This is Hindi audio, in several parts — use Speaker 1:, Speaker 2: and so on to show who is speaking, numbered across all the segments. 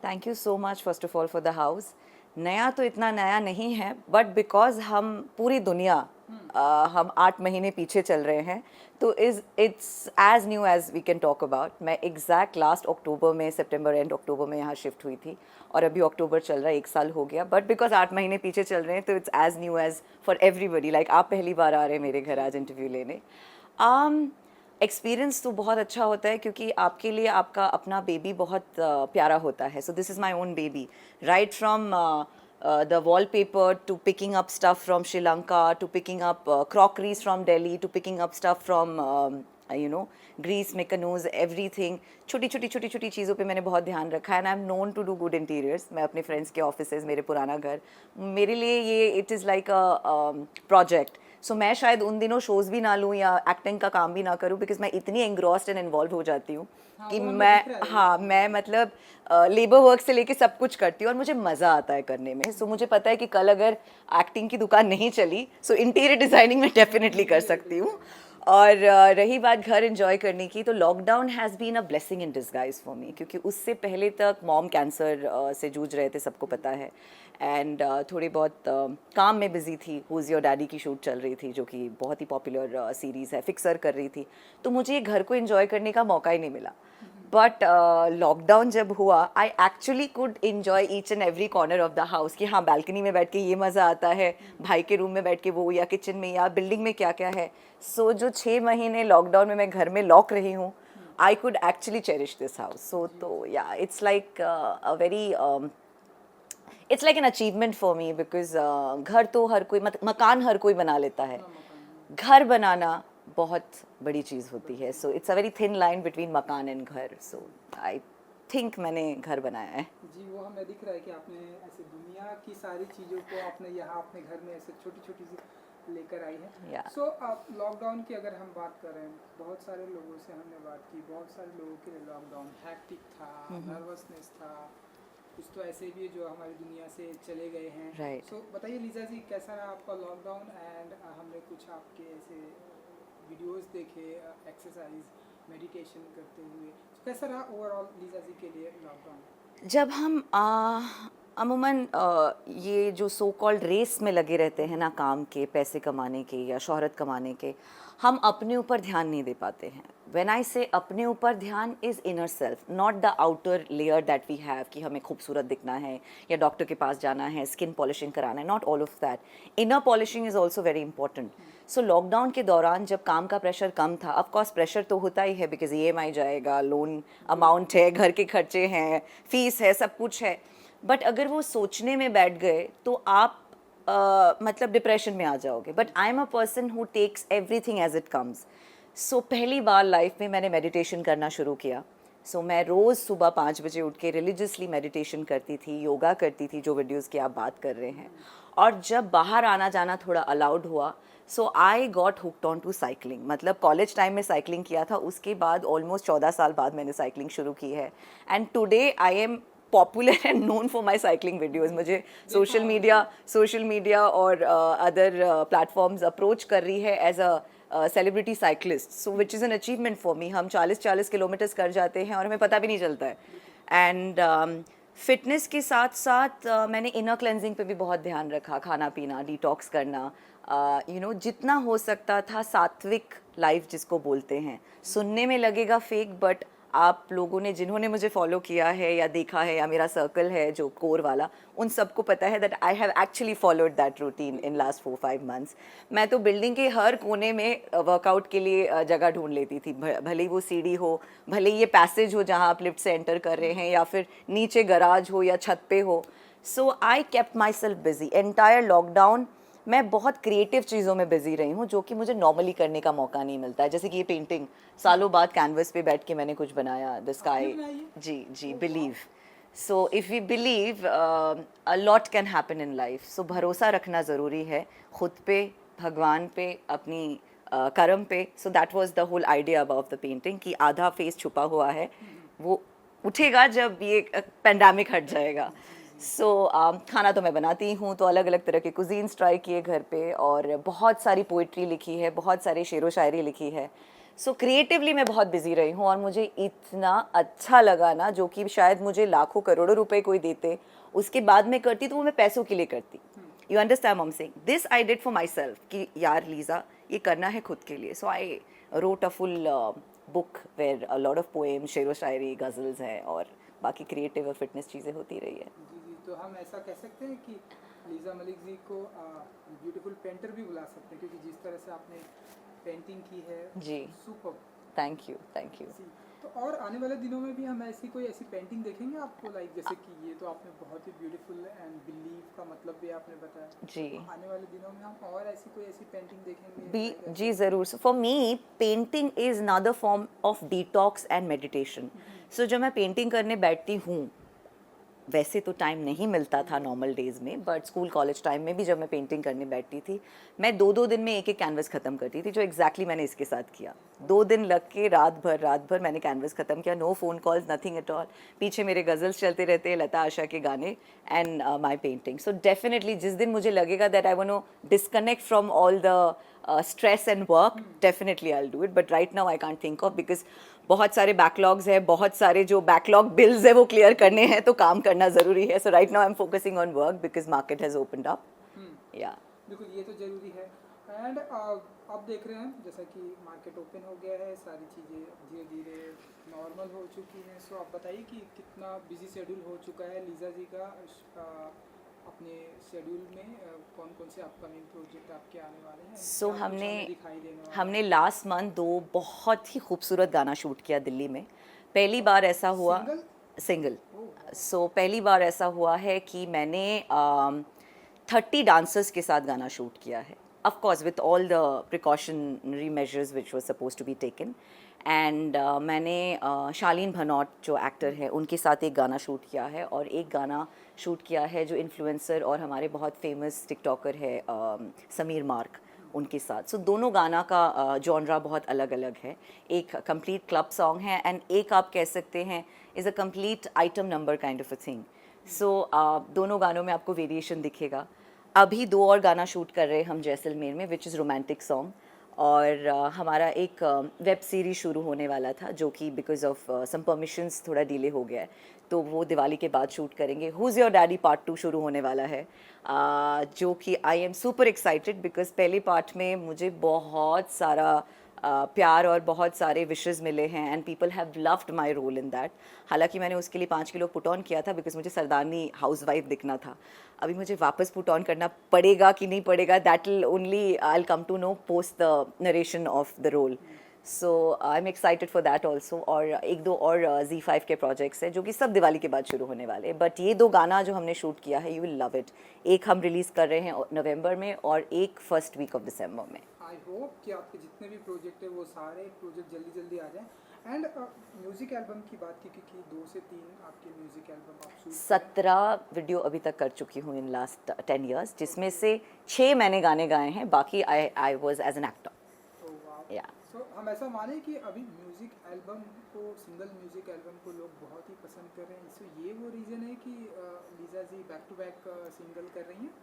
Speaker 1: Thank you so much first of all for the house. नया तो इतना नया नहीं है, बट बिकॉज हम पूरी दुनिया हम 8 महीने पीछे चल रहे हैं, तो it's age new age we can talk about. मैं एग्जैक्ट लास्ट अक्टूबर में, सितंबर एंड अक्टूबर में यहाँ शिफ्ट हुई थी, और अभी अक्टूबर चल रहा है, 1 साल हो गया। बट बिकॉज 8 महीने पीछे चल रहे हैं, तो it's age new age for everybody. Like आप पहली बार आ रहे हैं मेरे घर आज इंटरव्यू लेने। एक्सपीरियंस तो बहुत अच्छा होता है, क्योंकि आपके लिए आपका अपना बेबी बहुत प्यारा होता है। So this is my own baby, right from the wallpaper to picking up stuff from Sri Lanka, to picking up crockeries from Delhi, to picking up stuff from Greece, Mykonos, everything। छोटी छोटी छोटी छोटी चीज़ों पे मैंने बहुत ध्यान रखा है, and I am known to do good interiors. मैं अपने फ्रेंड्स के ऑफिसेज, मेरे पुराना घर, मेरे लिए ये it is like a project. So मैं शायद उन दिनों शोज़ भी ना लूँ या एक्टिंग का काम भी ना करूँ, बिकॉज मैं इतनी एंग्रॉस्ड एंड इन्वॉल्व हो जाती हूँ कि मैं मतलब लेबर वर्क से लेके सब कुछ करती हूँ, और मुझे मज़ा आता है करने में। सो मुझे पता है कि कल अगर एक्टिंग की दुकान नहीं चली, सो इंटीरियर डिज़ाइनिंग मैं डेफिनेटली कर सकती हूँ। और रही बात घर एंजॉय करने की, तो lockdown has been a blessing in disguise for me, क्योंकि उससे पहले तक मॉम कैंसर से जूझ रहे थे, सबको पता है। एंड थोड़ी बहुत काम में बिजी थी। हु इज़ योर डैडी की शूट चल रही थी, जो कि बहुत ही पॉपुलर सीरीज़ है, फिक्सर कर रही थी, तो मुझे ये घर को एंजॉय करने का मौका ही नहीं मिला। बट लॉकडाउन जब हुआ, I actually could enjoy each and every corner of the house, कि हाँ बालकनी में बैठ के ये मज़ा आता है, भाई के रूम में बैठ के वो, या किचन में, या बिल्डिंग में क्या क्या है। सो जो 6 महीने लॉकडाउन में मैं घर में लॉक रही हूँ, I could actually cherish this house. So तो yeah it's like a very it's like an achievement for me, because घर तो हर कोई मकान हर कोई बना लेता है, घर बनाना बहुत बड़ी चीज़ होती है। So it's a very thin line between मकान एंड घर। सो आई थिंक मैंने घर बनाया है।
Speaker 2: जी, वो हमें दिख रहा है कि आपने ऐसे दुनिया की सारी चीज़ों को आपने यहाँ अपने घर में ऐसे छोटी छोटी सी लेकर आई है। सो आप लॉकडाउन की अगर हम बात करें, बहुत सारे लोगों से हमने बात की, बहुत सारे लोगों के लिए लॉकडाउन हैक्टिक था, नर्वसनेस था, कुछ तो ऐसे भी जो हमारी दुनिया से चले गए हैं।
Speaker 1: Right.
Speaker 2: सो बताइए लीजा जी, कैसा रहा आपका लॉकडाउन? एंड हमने कुछ आपके ऐसे वीडियोस देखे, एक्सरसाइज, मेडिटेशन करते हुए, कैसा रहा ओवरऑल लीजा जी के लिए लॉकडाउन?
Speaker 1: जब हम अमूमन ये जो सो कॉल्ड रेस में लगे रहते हैं ना, काम के, पैसे कमाने के या शोहरत कमाने के, हम अपने ऊपर ध्यान नहीं दे पाते हैं। व्हेन आई से अपने ऊपर ध्यान, is inner self, not the outer layer that we have, कि हमें खूबसूरत दिखना है या डॉक्टर के पास जाना है, स्किन पॉलिशिंग कराना है, not all of that. Inner polishing is also very important. So lockdown के दौरान जब काम का प्रेशर कम था, ऑफ कोर्स प्रेशर तो होता ही है, बिकॉज EMI जाएगा, लोन अमाउंट है, घर के खर्चे हैं, फीस है, सब कुछ है। बट अगर वो सोचने में बैठ गए, तो आप मतलब डिप्रेशन में आ जाओगे। But I am a person who takes everything as it comes. So पहली बार लाइफ में मैंने मेडिटेशन करना शुरू किया। सो मैं रोज़ सुबह 5 बजे उठ के रिलीजियसली मेडिटेशन करती थी, योगा करती थी, जो वीडियोस की आप बात कर रहे हैं। और जब बाहर आना जाना थोड़ा अलाउड हुआ, so I got hooked on to cycling. मतलब कॉलेज टाइम में साइकिलिंग किया था, उसके बाद ऑलमोस्ट 14 साल बाद मैंने साइकिलिंग शुरू की है। And today I am popular and known for my cycling videos. मुझे सोशल मीडिया और अदर प्लेटफॉर्म्स अप्रोच कर रही है as a celebrity cyclist, so which is an achievement for me. हम 40-40 किलोमीटर्स कर जाते हैं और हमें पता भी नहीं चलता है। एंड फिटनेस के साथ साथ मैंने इनर क्लेंजिंग पे भी बहुत ध्यान रखा, खाना पीना, डिटॉक्स करना, जितना हो सकता था सात्विक लाइफ जिसको बोलते हैं। सुनने में लगेगा फेक, बट आप लोगों ने, जिन्होंने मुझे फॉलो किया है या देखा है, या मेरा सर्कल है जो कोर वाला, उन सबको पता है that I have actually followed that routine in last 4-5 months. मैं तो बिल्डिंग के हर कोने में वर्कआउट के लिए जगह ढूंढ लेती थी, भले ही वो सीढ़ी हो, भले ये पैसेज हो जहाँ आप लिफ्ट से एंटर कर रहे हैं, या फिर नीचे गराज हो या छत पे हो। So I kept myself busy entire lockdown. मैं बहुत क्रिएटिव चीज़ों में बिजी रही हूँ, जो कि मुझे नॉर्मली करने का मौका नहीं मिलता है। जैसे कि ये पेंटिंग, सालों बाद कैनवस पे बैठ के मैंने कुछ बनाया, द स्काई। जी, believe. So if we believe, a lot can happen in life. So भरोसा रखना ज़रूरी है खुद पे, भगवान पे, अपनी कर्म पे। So that was the whole idea about the painting, कि आधा फेस छुपा हुआ है, वो उठेगा जब ये पेंडेमिक हट जाएगा। सो खाना तो मैं बनाती हूँ, तो अलग अलग तरह के कुजीन्स ट्राई किए घर पे, और बहुत सारी पोइट्री लिखी है, बहुत सारी शेरो शायरी लिखी है। सो क्रिएटिवली मैं बहुत बिजी रही हूँ और मुझे इतना अच्छा लगा ना, जो कि शायद मुझे लाखों करोड़ों रुपए कोई देते उसके बाद मैं करती तो वो मैं पैसों के लिए करती. You understand I am saying this I did for myself कि यार लीजा ये करना है खुद के लिए. So I wrote a full book where a lot of poem, शेरो शायरी, गज़ल्स हैं और बाकी क्रिएटिव और फिटनेस चीज़ें होती रही है.
Speaker 2: जी जी, तो हम ऐसा कह सकते हैं कि लीजा मलिक जी को ब्यूटीफुल पेंटर भी बुला सकते हैं, क्योंकि जिस तरह से आपने पेंटिंग की है
Speaker 1: जी.
Speaker 2: Super.
Speaker 1: Thank you, thank you.
Speaker 2: तो और आने वाले दिनों में भी हम कोई ऐसी पेंटिंग देखेंगे आपको, लाइक जैसे कि ये तो आपने बहुत ही ब्यूटीफुल एंड बिलीव का मतलब भी आपने बताया.
Speaker 1: जी.
Speaker 2: तो आने वाले दिनों में हम और कोई ऐसी पेंटिंग देखेंगे
Speaker 1: भी
Speaker 2: like
Speaker 1: जी ज़रूर. So for me painting is another form of detox and meditation. So जब मैं पेंटिंग करने बैठती हूँ, वैसे तो टाइम नहीं मिलता था नॉर्मल डेज़ में, बट स्कूल कॉलेज टाइम में भी जब मैं पेंटिंग करने बैठती थी, मैं 2-2 दिन में एक कैनवस ख़त्म करती थी, जो एग्जैक्टली मैंने इसके साथ किया. 2 दिन लग के रात भर मैंने कैनवस ख़त्म किया. No phone calls, nothing at all. पीछे मेरे गज़ल्स चलते रहते हैं, लता आशा के गाने and my painting. So definitely जिस दिन मुझे लगेगा that I want to disconnect from all the stress and work, definitely I will do it. But right now I can't think of, because बहुत सारे बैकलॉग्स है, बहुत सारे जो बैकलॉग बिल्स है वो क्लियर करने हैं, तो काम करना ज़रूरी है. So right now I am focusing on work because market has opened up. Yeah
Speaker 2: बिल्कुल, ये तो ज़रूरी है. एंड अब देख रहे हैं जैसा कि मार्केट ओपन हो गया है, सारी चीज़ें धीरे धीरे नॉर्मल हो चुकी हैं. सो आप बताइए कि कितना बिजी शेड्यूल हो चुका है लीजा जी का अपने शेड्यूल में. कौन कौन से अपकमिंग प्रोजेक्ट आपके आने वाले हैं?
Speaker 1: सो
Speaker 2: क्या कुछ हमें दिखाई देने वाला है?
Speaker 1: हमने लास्ट मंथ 2 बहुत ही खूबसूरत गाना शूट किया दिल्ली में. पहली बार ऐसा हुआ.
Speaker 2: सिंगल?
Speaker 1: सिंगल.
Speaker 2: ओह,
Speaker 1: सो पहली बार ऐसा हुआ है कि मैंने 30 डांसर्स के साथ गाना शूट किया है. Of course with all the precautionary measures which was suppose to be taken. And मैंने शालीन भनौट जो एक्टर है उनके साथ एक गाना शूट किया है, और एक गाना शूट किया है जो इन्फ्लुएंसर और हमारे बहुत फेमस टिकटॉकर है समीर मार्क, उनके साथ. सो दोनों गाना का जॉनरा बहुत अलग अलग है. एक कंप्लीट क्लब सॉन्ग है एंड एक आप कह सकते हैं is a complete item number kind of a thing. So दोनों गानों में आपको वेरिएशन दिखेगा. अभी 2 और गाना शूट कर रहे हैं हम जैसलमेर में, विच इज़ रोमांटिक सॉन्ग. और हमारा एक वेब सीरीज़ शुरू होने वाला था, जो कि बिकॉज ऑफ सम परमिशंस थोड़ा डिले हो गया है, तो वो दिवाली के बाद शूट करेंगे. हुज़ योर डैडी पार्ट 2 शुरू होने वाला है, जो कि I am super excited because पहले पार्ट में मुझे बहुत सारा प्यार और बहुत सारे विशेस मिले हैं and people have loved my role in that. हालांकि मैंने उसके लिए 5 किलो पुट ऑन किया था बिकॉज मुझे सरदारनी हाउसवाइफ दिखना था. अभी मुझे वापस पुट ऑन करना पड़ेगा कि नहीं पड़ेगा, that will only I will come to know post the narration of the role. So I am excited for that also. और 1-2 और Z5 के प्रोजेक्ट्स हैं जो कि सब दिवाली के बाद शुरू होने वाले हैं. बट ये 2 गाना जो हमने शूट किया है, यू विल लव इट. एक हम रिलीज़ कर रहे हैं नवंबर में और एक फर्स्ट वीक ऑफ दिसंबर में.
Speaker 2: आई होप कि आपके जितने भी प्रोजेक्ट है वो सारे प्रोजेक्ट जल्दी जल्दी आ जाएं. एंड म्यूज़िक एल्बम की बात की, क्योंकि 2 से 3 आपके म्यूज़िक एल्बम आप शूट
Speaker 1: 17 वीडियो अभी तक कर चुकी हूँ इन लास्ट 10 years, जिसमें से 6 मैंने गाने गाए हैं, बाकी I was as an actor. या
Speaker 2: सो हम ऐसा माने कि अभी म्यूज़िक एल्बम को, सिंगल म्यूज़िक एल्बम को लोग बहुत ही पसंद कर रहे हैं. सो ये वो रीज़न है कि Liza ji back to back single कर रही हैं?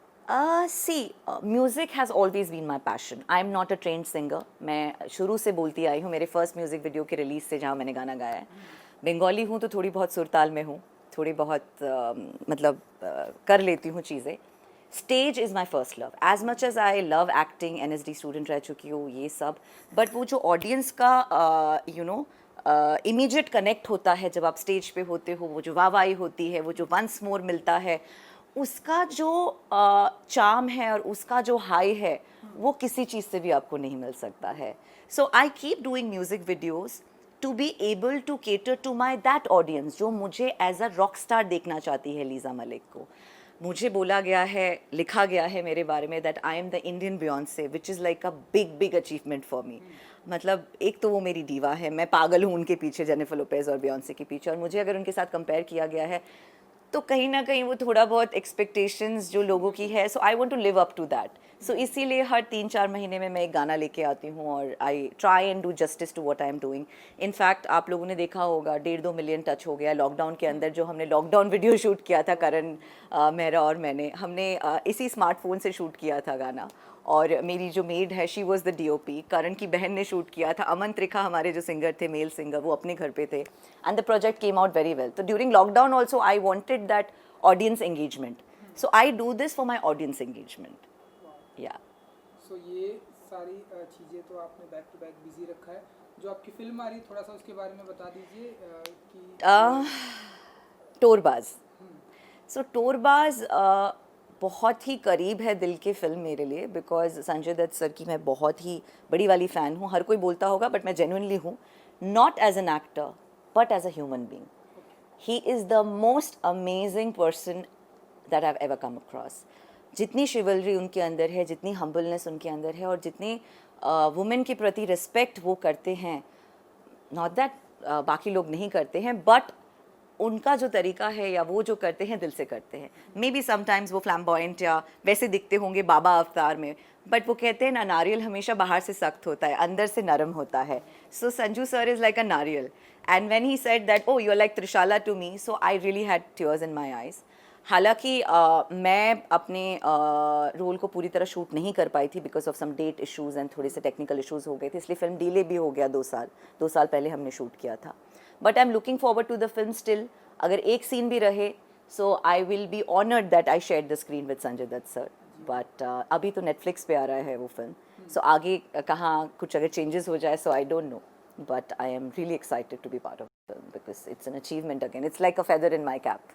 Speaker 1: See, music has always been my passion. I am not a trained singer. मैं शुरू से बोलती आई हूँ. मेरे फर्स्ट म्यूज़िक वीडियो के रिलीज़ से जहाँ मैंने गाना गाया है, बंगाली हूँ तो थोड़ी बहुत सुरताल में हूँ, थोड़ी बहुत मतलब कर लेती हूँ चीज़ें. Stage is my first love. As much as I love acting, NSD student रह चुकी हूँ, ये सब, बट वो जो ऑडियंस का यू नो इमीडिएट कनेक्ट होता है जब आप स्टेज पे होते हो, वो जो वाहवाही होती है, वो जो वंस मोर मिलता है, उसका जो चार्म है और उसका जो हाई है, वो किसी चीज़ से भी आपको नहीं मिल सकता है. So I keep doing music videos to be able to cater to my that audience जो मुझे एज अ रॉक स्टार देखना चाहती है लीजा मलिक को. मुझे बोला गया है, लिखा गया है मेरे बारे में that I am the Indian Beyonce, which is like a big achievement for मी. मतलब एक तो वो मेरी दीवा है, मैं पागल हूँ उनके पीछे, जेनिफर लोपेज और बियॉन्से के पीछे, और मुझे अगर उनके साथ कंपेयर किया गया है तो कहीं ना कहीं वो थोड़ा बहुत एक्सपेक्टेशंस जो लोगों की है, so I want to live up to that. So इसीलिए हर 3-4 महीने में मैं एक गाना लेके आती हूँ और I try and do justice to what I am doing. In fact आप लोगों ने देखा होगा 1.5-2 मिलियन टच हो गया लॉकडाउन के अंदर. जो हमने लॉकडाउन वीडियो शूट किया था करण मेहरा और मैंने, हमने इसी स्मार्टफोन से शूट किया था गाना, और मेरी जो मेड है शी वॉज द DOP, करण की बहन ने शूट किया था, अमन त्रिखा हमारे जो सिंगर थे, मेल सिंगर, वो अपने घर पे थे, and the project came out very well. तो during lockdown also I wanted that audience engagement, so I do this for my audience engagement. Yeah
Speaker 2: so ये सारी चीज़ें तो आपने बैक टू बैक बिजी रखा है. जो आपकी फिल्म आ रही है थोड़ा सा उसके बारे में बता दीजिए कि
Speaker 1: टोरबाज. सो टोरबाज बहुत ही करीब है दिल के फिल्म मेरे लिए, बिकॉज संजय दत्त सर की मैं बहुत ही बड़ी वाली फ़ैन हूँ. हर कोई बोलता होगा बट मैं जेन्युइनली हूँ, not as an actor but as a human being. He is the most amazing person that I have ever come across. जितनी शिवलरी उनके अंदर है, जितनी हम्बलनेस उनके अंदर है, और जितनी वुमेन के प्रति रिस्पेक्ट वो करते हैं, नॉट दैट बाकी लोग नहीं करते हैं, बट उनका जो तरीका है या वो जो करते हैं दिल से करते हैं. मे बी समटाइम्स वो फ्लैम्बॉयंट या वैसे दिखते होंगे बाबा अवतार में, बट वो कहते हैं ना, नारियल हमेशा बाहर से सख्त होता है, अंदर से नरम होता है. So Sanju sir is like a nariyal, and when he said that oh you are like Trishala to me, so I really had tears in my eyes. हालांकि मैं अपने रोल को पूरी तरह शूट नहीं कर पाई थी because of some date issues and थोड़े से टेक्निकल इश्यूज़ हो गए थे, इसलिए फिल्म डिले भी हो गया 2 साल पहले हमने शूट किया था. But I am looking forward to the film still. अगर एक सीन भी रहे, so I will be honoured that I share the screen with Sanjay Dutt sir. But अभी तो नेटफ्लिक्स पे आ रहा है वो फिल्म, सो आगे कहाँ कुछ अगर चेंजेस हो जाए, so I don't know, but I am really excited to be part of the film because it's an achievement again. It's like a feather in my cap.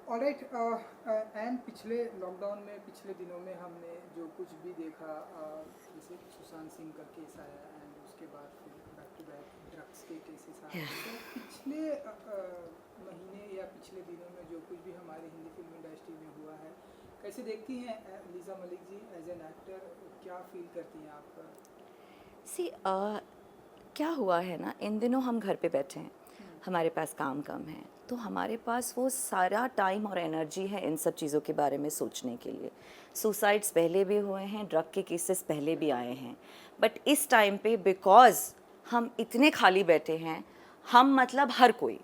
Speaker 2: Alright. And पिछले लॉकडाउन में पिछले दिनों में हमने जो कुछ भी देखा, जैसे सुशांत सिंह का केस आया एंड उसके बाद फिर बैक टू बैक ड्रग्स के केसेस आए. तो पिछले महीने या पिछले दिनों में जो कुछ भी हमारी हिंदी फिल्म इंडस्ट्री में हुआ है, कैसे देखती हैं Liza Malik ji as an actor? क्या फील करती हैं आप?
Speaker 1: सी क्या हुआ है ना, इन दिनों हम घर पे बैठे हैं, हमारे पास काम कम है, तो हमारे पास वो सारा टाइम और एनर्जी है इन सब चीज़ों के बारे में सोचने के लिए. सुसाइड्स पहले भी हुए हैं, ड्रग के केसेस पहले भी आए हैं, बट इस टाइम पे बिकॉज हम इतने खाली बैठे हैं, हम मतलब हर कोई,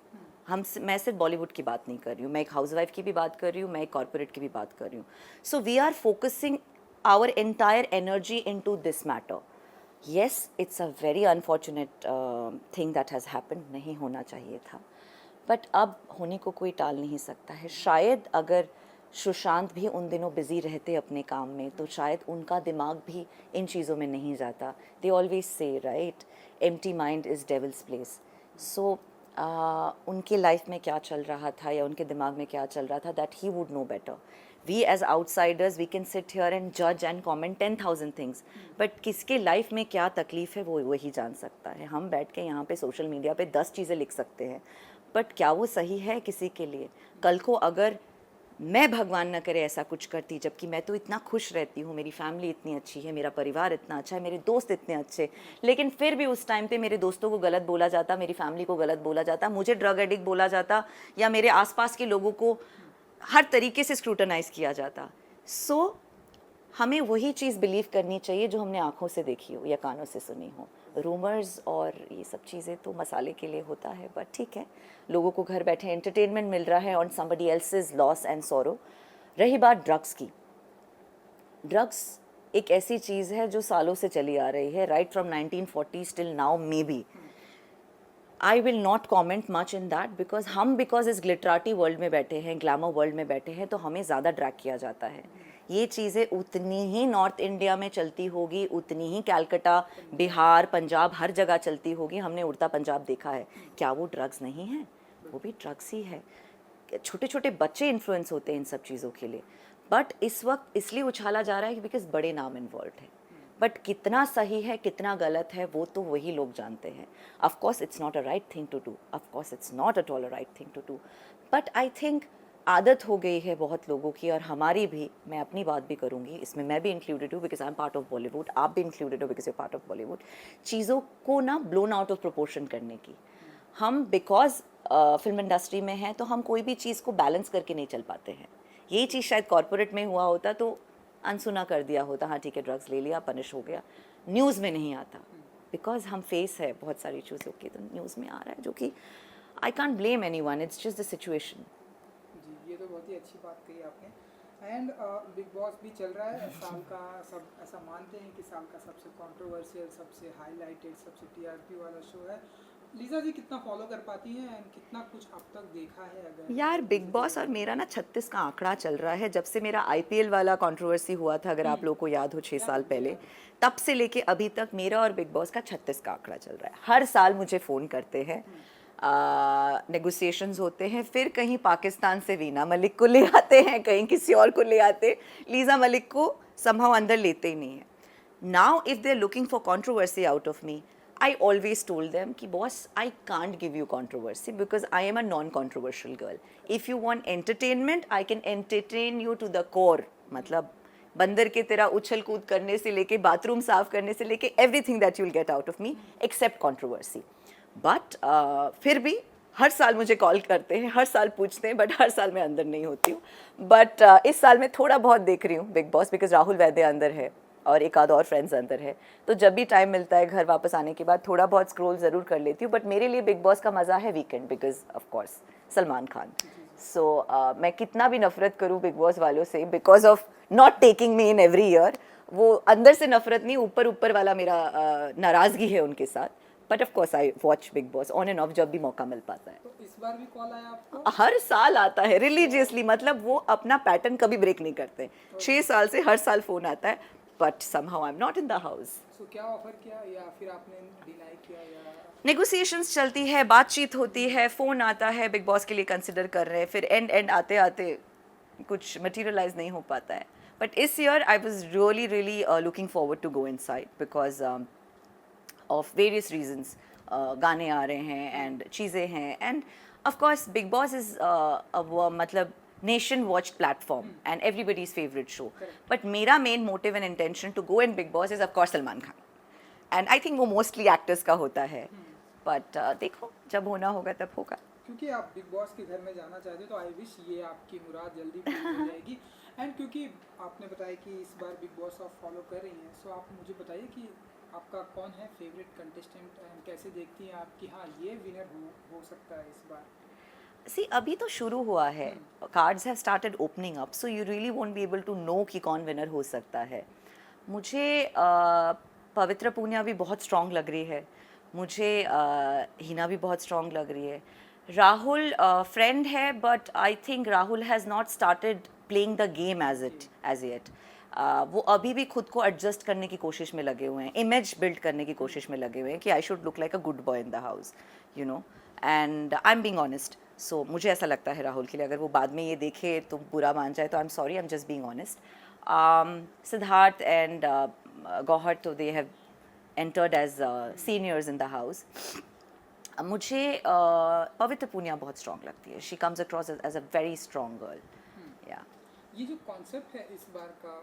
Speaker 1: मैं सिर्फ बॉलीवुड की बात नहीं कर रही हूँ, मैं एक हाउसवाइफ की भी बात कर रही हूँ, मैं एक कॉर्पोरेट की भी बात कर रही हूँ. So we are focusing our entire energy into this matter. Yes, it's a very unfortunate thing that has happened. नहीं होना चाहिए था, बट अब होने को कोई टाल नहीं सकता है. शायद अगर सुशांत भी उन दिनों बिजी रहते अपने काम में, तो शायद उनका दिमाग भी इन चीज़ों में नहीं जाता. They always say right, empty mind is devil's place. So उनके लाइफ में क्या चल रहा था या उनके दिमाग में क्या चल रहा था, that he would know better. We as outsiders, we can sit here and judge and comment 10,000 things. But किसके लाइफ में क्या तकलीफ़ है वो वही जान सकता है. हम बैठ के यहाँ पे सोशल मीडिया पे 10 चीज़ें लिख सकते हैं, बट क्या वो सही है किसी के लिए? कल को अगर मैं भगवान न करे ऐसा कुछ करती, जबकि मैं तो इतना खुश रहती हूँ, मेरी फैमिली इतनी अच्छी है, मेरा परिवार इतना अच्छा है, मेरे दोस्त इतने अच्छे, लेकिन फिर भी उस टाइम पे मेरे दोस्तों को गलत बोला जाता, मेरी फैमिली को गलत बोला जाता, मुझे ड्रग एडिक्ट बोला जाता, या मेरे आसपास के लोगों को हर तरीके से स्क्रूटनाइज किया जाता. सो हमें वही चीज़ बिलीव करनी चाहिए जो हमने आँखों से देखी हो या कानों से सुनी हो. रूमर्स और ये सब चीज़ें तो मसाले के लिए होता है, बट ठीक है, लोगों को घर बैठे एंटरटेनमेंट मिल रहा है on somebody else's loss and sorrow. रही बात ड्रग्स की, ड्रग्स एक ऐसी चीज़ है जो सालों से चली आ रही है, right from 1940 till now. May be I will not comment much in that because इस ग्लिटराटी वर्ल्ड में बैठे हैं, ग्लैमर वर्ल्ड में बैठे हैं, तो हमें ज़्यादा ड्रैग किया जाता है. ये चीज़ें उतनी ही नॉर्थ इंडिया में चलती होगी, उतनी ही कैलकाटा, बिहार, पंजाब, हर जगह चलती होगी. हमने उड़ता पंजाब देखा है. क्या वो ड्रग्स नहीं है? वो भी ड्रग्स ही है. छोटे छोटे बच्चे इन्फ्लुएंस होते हैं इन सब चीज़ों के लिए, बट इस वक्त इसलिए उछाला जा रहा है बिकॉज बड़े नाम इन्वॉल्व है. बट कितना सही है कितना गलत है वो तो वही लोग जानते हैं. Of course it's not a right thing to do, of course it's not at all a right thing to do, but I think आदत हो गई है बहुत लोगों की, और हमारी भी. मैं अपनी बात भी करूँगी, इसमें मैं भी इंक्लूडेड हूँ because I am part of Bollywood, आप भी इंक्लूडेड हो because you part of Bollywood. चीज़ों को ना ब्लोन आउट ऑफ प्रोपोर्शन करने की. हम बिकॉज फिल्म इंडस्ट्री में हैं तो हम कोई भी चीज़ को बैलेंस करके नहीं चल पाते हैं. यही चीज़ शायद कॉर्पोरेट में हुआ होता तो अनसुना कर दिया होता, हाँ ठीक है ड्रग्स ले लिया, पनिश हो गया, न्यूज़ में नहीं आता. बिकॉज हम फेस है बहुत सारी चीज़ों की, तो न्यूज़ में आ रहा है, जो कि I can't blame anyone, it's just the situation.
Speaker 2: जी, ये तो बहुत ही अच्छी बात कही आपने. एंड बिग बॉस भी चल रहा है साल का, सब ऐसा मानते हैं कि साल का सबसे कंट्रोवर्शियल, सबसे हाईलाइटेड, सबसे टीआरपी वाला शो है। लीजा जी कितना फॉलो कर पाती हैं एंड कितना कुछ अब तक देखा है अगर
Speaker 1: यार बिग
Speaker 2: मुझे
Speaker 1: बॉस और
Speaker 2: थोड़ा
Speaker 1: मेरा ना 36 का आंकड़ा चल रहा है। जब से मेरा आईपीएल वाला कंट्रोवर्सी हुआ था, अगर आप लोगों को याद हो 6
Speaker 2: याद
Speaker 1: साल
Speaker 2: है, मुझे
Speaker 1: पहले,
Speaker 2: याद है।
Speaker 1: तब से लेके अभी तक मेरा और बिग बॉस का 36 का आंकड़ा चल रहा है। हर साल मुझे फ़ोन करते हैं, नेगोशिएशंस होते हैं, फिर कहीं पाकिस्तान से वीना मलिक को ले आते हैं, कहीं किसी और को ले आते, लीजा मलिक को संभव अंदर लेते ही नहीं है। Now, if they're looking for controversy out of me, I always told them कि boss, I can't give you controversy because I am a non-controversial girl. If you want entertainment, I can entertain you to the core. मतलब बंदर के तेरा उछल कूद करने से लेके बाथरूम साफ करने से लेके everything that you'll get out of me except controversy. But फिर भी हर साल मुझे कॉल करते हैं, हर साल पूछते हैं, बट हर साल मैं अंदर नहीं होती हूँ। बट इस साल मैं थोड़ा बहुत देख रही हूँ big boss, because Rahul Vaidya अंदर है और एक आध और फ्रेंड्स अंदर है, तो जब भी टाइम मिलता है घर वापस आने के बाद थोड़ा बहुत स्क्रॉल ज़रूर कर लेती हूँ। बट मेरे लिए बिग बॉस का मज़ा है weekend, because of course Salman Khan. So मैं कितना भी नफरत करूँ बिग बॉस वालों से because of not taking me in every year, वो अंदर से नफरत नहीं, ऊपर ऊपर वाला मेरा नाराज़गी है उनके साथ। But of course I watch big boss on end of जब भी मौका मिल पाता है।
Speaker 2: तो इस बार भी कॉल आया आपको?
Speaker 1: हर साल आता है रिलीजियसली, मतलब वो अपना पैटर्न कभी ब्रेक नहीं करते। 6 साल से हर साल फ़ोन आता है, but somehow I am not in the house.
Speaker 2: So क्या ऑफर किया या फिर आपने डिनाई किया या
Speaker 1: नेगोशिएशंस चलती है, बातचीत होती है, फ़ोन आता है, बिग बॉस के लिए कंसिडर कर रहे हैं, फिर एंड आते आते कुछ मटेरियलाइज नहीं हो पाता है। बट इस year I was really looking forward to go inside because of various reasons. गाने आ रहे हैं एंड चीज़ें हैं, and of course Bigg Boss is मतलब nation watch platform and everybody's favourite show. But मेरा main motive and intention to go in Bigg Boss is of course Salman Khan, and I think वो मोस्टली एक्टर्स का होता है। बट देखो जब होना होगा तब होगा।
Speaker 2: क्योंकि आप बिग बॉस के घर में जाना चाहते हो तो आई विश ये आपकी मुराद जल्दी पूरी हो जाएगी। एंड क्योंकि आपने बताया कि इस बार बिग बॉस आप फॉलो कर रही हैं, सो आप मुझे बताइए कि आपका कौन है फेवरेट कंटेस्टेंट एंड कैसे देखती हैं आप कि हाँ ये विनर हो सकता है इस बार?
Speaker 1: सी अभी तो शुरू हुआ है, cards have started opening up, so you really won't be able to know कि कौन विनर हो सकता है। मुझे पवित्र पूनिया भी बहुत स्ट्रॉन्ग लग रही है, मुझे हिना भी बहुत स्ट्रॉन्ग लग रही है। राहुल फ्रेंड है, but I think Rahul has not started playing the game as yet. वो अभी भी खुद को एडजस्ट करने की कोशिश में लगे हुए हैं, इमेज बिल्ड करने की कोशिश में लगे हुए हैं कि I should look like a good boy in the house, you know, and I am being honest. So मुझे ऐसा लगता है राहुल के लिए, अगर वो बाद में ये देखे तो बुरा मान जाए, तो I am sorry, I am just being honest. Siddharth and Gauhar, तो they have entered as seniors in the house. मुझे पवित्र पूनिया बहुत स्ट्रॉन्ग लगती है, she comes across as a very strong girl. या
Speaker 2: ये जो कॉन्सेप्ट है इस बार का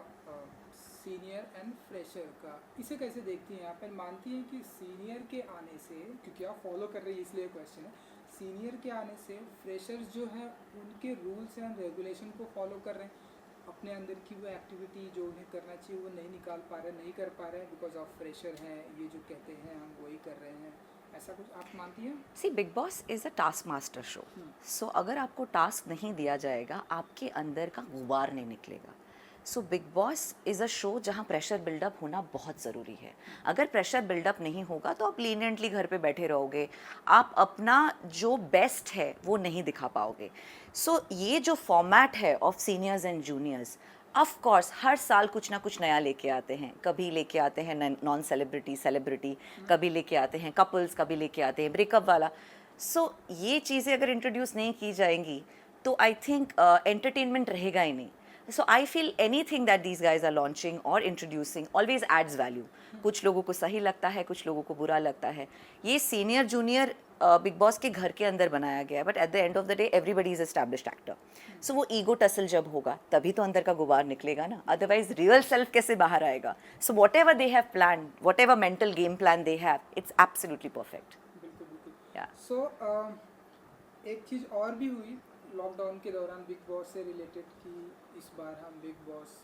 Speaker 2: सीनियर एंड फ्रेशर का, इसे कैसे देखती हैं आप? मानती हैं कि सीनियर के आने से, क्योंकि आप फॉलो कर रही है इसलिए क्वेश्चन है, सीनियर के आने से फ्रेशर्स जो हैं उनके रूल्स एंड रेगुलेशन को फॉलो कर रहे हैं, अपने अंदर की वो एक्टिविटी जो उन्हें करना चाहिए वो नहीं निकाल पा रहे, नहीं कर पा रहे बिकॉज ऑफ फ्रेशर हैं, ये जो कहते हैं हम वही कर रहे हैं, ऐसा कुछ आप मानती हैं?
Speaker 1: See Bigg Boss is a task master show, so अगर आपको टास्क नहीं दिया जाएगा आपके अंदर का गुबार नहीं निकलेगा। So big Boss is a show जहाँ प्रेशर बिल्डअप होना बहुत ज़रूरी है। अगर प्रेशर बिल्डअप नहीं होगा तो आप लीनियंटली घर पे बैठे रहोगे, आप अपना जो बेस्ट है वो नहीं दिखा पाओगे। सो ये जो फॉर्मेट है of seniors and juniors, of course हर साल कुछ ना कुछ नया लेके आते हैं। कभी लेके आते हैं नॉन सेलिब्रिटी, कभी लेके आते हैं कपल्स, कभी लेके आते हैं ब्रेकअप वाला। सो ये चीज़ें अगर इंट्रोड्यूस नहीं की जाएंगी तो आई थिंक एंटरटेनमेंट रहेगा ही नहीं। So I feel anything that these guys are launching or introducing always adds value. कुछ लोगों को सही लगता है, कुछ लोगों को बुरा लगता है। ये सीनियर जूनियर बिग बॉस के घर के अंदर बनाया गया है, but at the end of the day everybody is established actor. So वो ईगो टसल जब होगा तभी तो अंदर का गुबार निकलेगा ना, अदरवाइज रियल सेल्फ कैसे बाहर आएगा? So what ever they have plan, what ever mental game plan they have, it's absolutely perfect.
Speaker 2: बिल्कुल बिल्कुल।
Speaker 1: या
Speaker 2: सो एक चीज़ और भी हुई लॉकडाउन के दौरान बिग बॉस से रिलेटेड कि इस बार हम big boss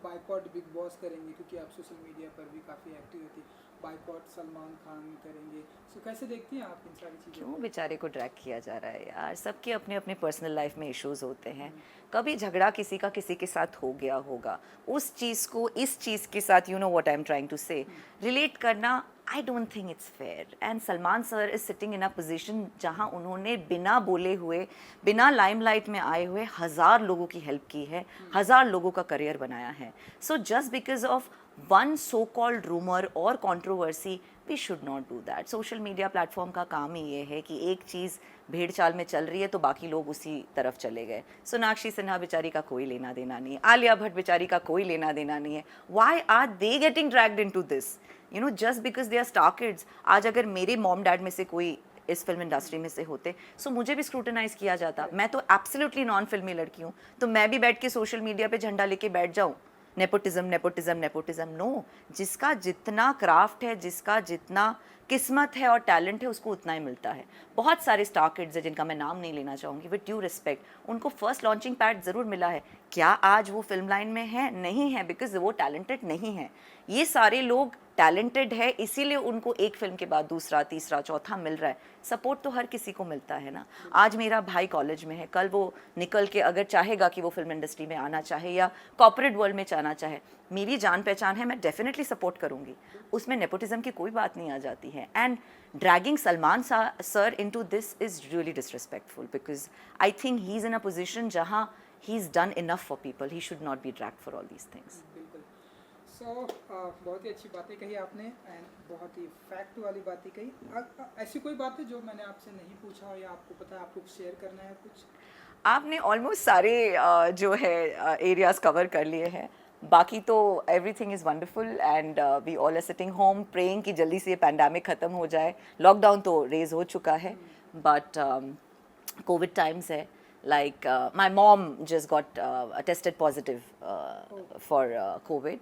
Speaker 2: boycott big boss करेंगे, क्योंकि आप सोशल मीडिया पर भी काफ़ी एक्टिव होती, बाइकॉट सलमान खान करेंगे। सो तो कैसे देखती हैं आप इन सारी चीज़ों
Speaker 1: क्यों बेचारे को ड्रैग किया जा रहा है यार? सबके अपने अपने पर्सनल लाइफ में इश्यूज होते हैं। कभी झगड़ा किसी का किसी के साथ हो गया होगा, उस चीज़ को इस चीज़ के साथ, you know what I am trying to say, relate करना I don't think it's fair. And Salman sir is sitting in a position जहां उन्होंने बिना बोले हुए, बिना लाइमलाइट में आए हुए 1000 लोगों की हेल्प की है, 1000 लोगों का करियर बनाया है। So just because of one so called rumour और controversy we should not do that. Social media platform का काम ही ये है कि एक चीज़ भेड़ चाल में चल रही है तो बाकी लोग उसी तरफ चले गए। सोनाक्षी सिन्हा बेचारी का कोई लेना देना नहीं है, आलिया भट्ट बेचारी का कोई लेना देना नहीं है। Why are they getting dragged into this, you know, just because they are star kids. आज अगर मेरे मॉम डैड में से कोई इस फिल्म इंडस्ट्री में से होते, सो मुझे भी स्क्रूटनाइज किया जाता। मैं तो एब्सोल्युटली नॉन फिल्मी लड़की हूँ, तो मैं भी बैठ के सोशल मीडिया पे झंडा लेके बैठ जाऊँ नेपोटिज्म नेपोटिज्म नेपोटिज्म? नो। जिसका जितना क्राफ्ट है, जिसका जितना किस्मत है और टैलेंट है, उसको उतना ही मिलता है। बहुत सारे स्टार किड्स हैं जिनका मैं नाम नहीं लेना चाहूँगी, विद ड्यू रिस्पेक्ट, उनको फर्स्ट लॉन्चिंग पैड ज़रूर मिला है। क्या आज वो फिल्म लाइन में है? नहीं है, बिकॉज वो टैलेंटेड नहीं है। ये सारे लोग टैलेंटेड है, इसीलिए उनको एक फिल्म के बाद दूसरा, तीसरा, चौथा मिल रहा है। सपोर्ट तो हर किसी को मिलता है ना। आज मेरा भाई कॉलेज में है, कल वो निकल के अगर चाहेगा कि वो फिल्म इंडस्ट्री में आना चाहे या कॉर्पोरेट वर्ल्ड में जाना चाहे, मेरी जान पहचान है, मैं डेफिनेटली सपोर्ट करूँगी। उसमें नेपोटिज्म की कोई बात नहीं आ जाती है। And dragging Salman sir into this is really disrespectful, because I think he is in a position जहाँ he is done enough for people, he should not be dragged for all these things.
Speaker 2: बिल्कुल। सो बहुत ही अच्छी बातें कही आपने एंड बहुत ही फैक्ट वाली बातें कही। ऐसी कोई बात है जो मैंने आपसे नहीं पूछा हो या आपको पता है, आपको शेयर करना है कुछ?
Speaker 1: आपने ऑलमोस्ट सारे जो है एरियाज कवर कर लिए हैं। बाकी तो everything is wonderful and we all are sitting home praying कि जल्दी से ये पैंडेमिक ख़त्म हो जाए। लॉकडाउन तो रेज हो चुका है, बट कोविड टाइम्स है। Like my mom just got tested positive for Covid,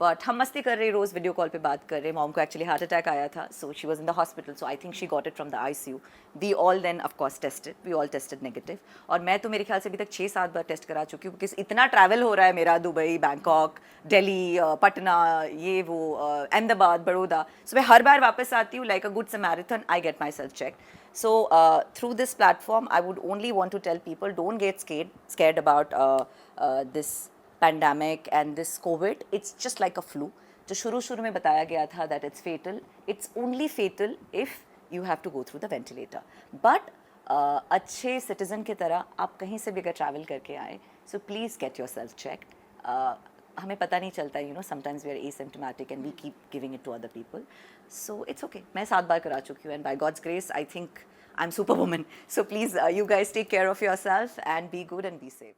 Speaker 1: but हम मस्ती कर रहे, रोज़ वीडियो कॉल पे बात कर रहे। मॉम को एक्चुअली हार्ट अटैक आया था, so she was in the hospital, so I think she got it from the ICU. We all then of course tested, we all tested negative. और मैं तो मेरे ख्याल से अभी तक 6-7 बार टेस्ट करा चुकी हूँ, बिकॉज इतना ट्रैवल हो रहा है मेरा, दुबई, बैंकॉक, दिल्ली, पटना, ये वो, अहमदाबाद, बड़ौदा। सो मैं हर बार वापस आती हूँ like a good Samaritan, I get myself check. So through this platform, I would only want to tell people, don't get scared about this pandemic and this COVID. It's just like a flu. जो शुरू में बताया गया था that it's fatal. It's only fatal if you have to go through the ventilator. But अच्छे citizen की तरह आप कहीं से भी अगर travel करके आए, so please get yourself checked. हमें पता नहीं चलता, you know, sometimes we are asymptomatic and we keep giving it to other people. So it's okay. मैं 7 बार करा चुकी हूँ and by God's grace, I think I'm superwoman. So please, you guys take care of yourself and be good and be safe.